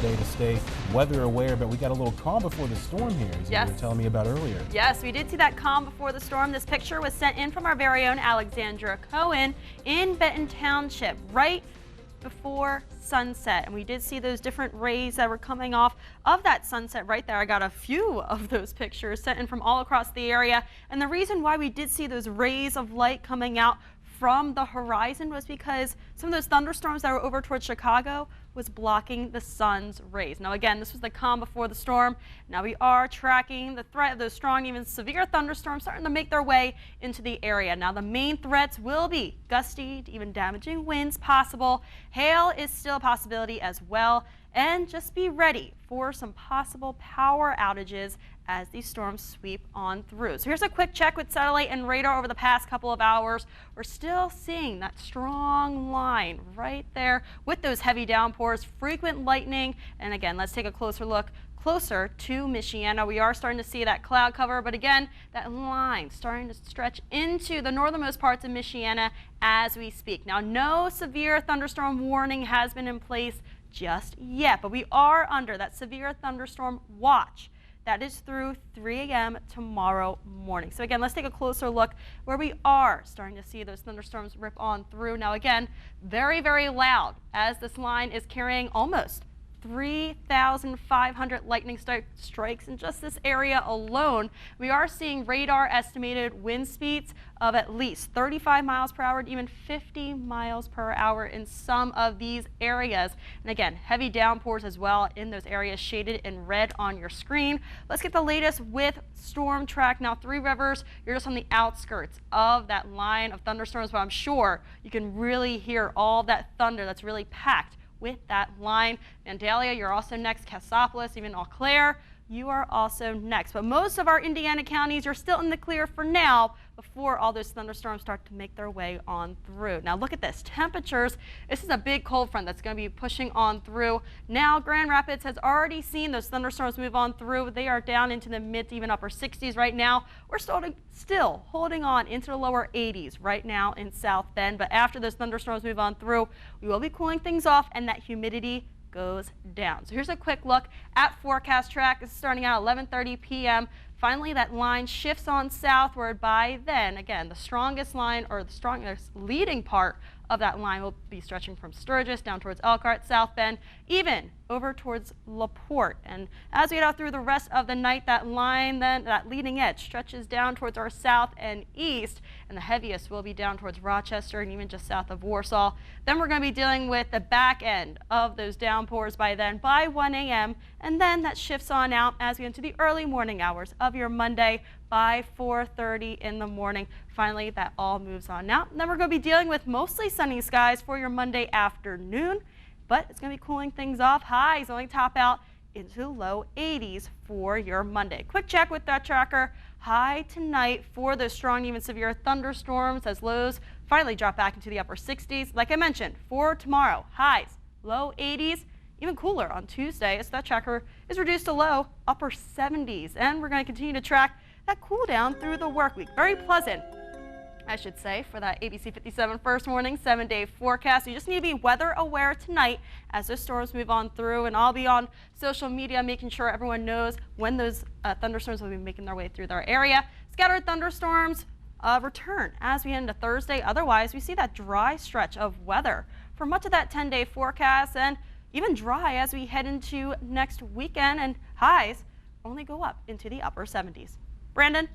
Day to stay weather aware, but we got a little calm before the storm here, as you were telling me about earlier. Yes, we did see that calm before the storm. This picture was sent in from our very own Alexandra Cohen in Benton Township right before sunset, and we did see those different rays that were coming off of that sunset right there. I got a few of those pictures sent in from all across the area, and the reason why we did see those rays of light coming out from the horizon was because some of those thunderstorms that were over towards Chicago was blocking the sun's rays. Now again, this was the calm before the storm. Now we are tracking the threat of those strong, even severe thunderstorms starting to make their way into the area. Now the main threats will be gusty to even damaging winds possible. Hail is still a possibility as well. And just be ready for some possible power outages as these storms sweep on through. So here's a quick check with satellite and radar over the past couple of hours. We're still seeing that strong line right there with those heavy downpours, frequent lightning. And again, let's take a closer look closer to Michiana. We are starting to see that cloud cover, but again, that line starting to stretch into the northernmost parts of Michiana as we speak. Now, no severe thunderstorm warning has been in place just yet, but we are under that severe thunderstorm watch. That is through 3 a.m. tomorrow morning. So again, let's take a closer look where we are starting to see those thunderstorms rip on through. Now again, very, very loud as this line is carrying almost 3,500 lightning strikes in just this area alone. We are seeing radar estimated wind speeds of at least 35 miles per hour to even 50 miles per hour in some of these areas. And again, heavy downpours as well in those areas shaded in red on your screen. Let's get the latest with storm track. Now, Three Rivers, you're just on the outskirts of that line of thunderstorms, but I'm sure you can really hear all that thunder that's really packed with that line. Vandalia, you're also next. Cassopolis, even Eau Claire, you are also next. But most of our Indiana counties are still in the clear for now before all those thunderstorms start to make their way on through. Now look at this. Temperatures, this is a big cold front that's going to be pushing on through. Now Grand Rapids has already seen those thunderstorms move on through. They are down into the mid to even upper 60s right now. We're still holding on into the lower 80s right now in South Bend. But after those thunderstorms move on through, we will be cooling things off and that humidity goes down. So here's a quick look at forecast track. This is starting at 11:30 p.m. Finally, that line shifts on southward. By then, again, the strongest line or the strongest leading part of that line will be stretching from Sturgis down towards Elkhart, South Bend, even over towards LaPorte. And as we get out through the rest of the night, that line, then that leading edge stretches down towards our south and east, and the heaviest will be down towards Rochester and even just south of Warsaw. Then we're going to be dealing with the back end of those downpours by then, by 1 a.m., and then that shifts on out as we get into the early morning hours of your Monday by 4:30 in the morning. Finally, that all moves on out. And then we're going to be dealing with mostly sunny skies for your Monday afternoon, but it's going to be cooling things off. Highs only top out into low 80s for your Monday. Quick check with that tracker. High tonight for those strong, even severe thunderstorms as lows finally drop back into the upper 60s. Like I mentioned, for tomorrow, highs low 80s. Even cooler on Tuesday as that tracker is reduced to low upper 70s. And we're going to continue to track that cool down through the work week. Very pleasant, I should say, for that ABC 57 first morning 7-day forecast. You just need to be weather aware tonight as those storms move on through, and I'll be on social media making sure everyone knows when those thunderstorms will be making their way through their area. Scattered thunderstorms return as we head into Thursday. Otherwise, we see that dry stretch of weather for much of that 10-day forecast, and even dry as we head into next weekend, and highs only go up into the upper 70s. Brandon?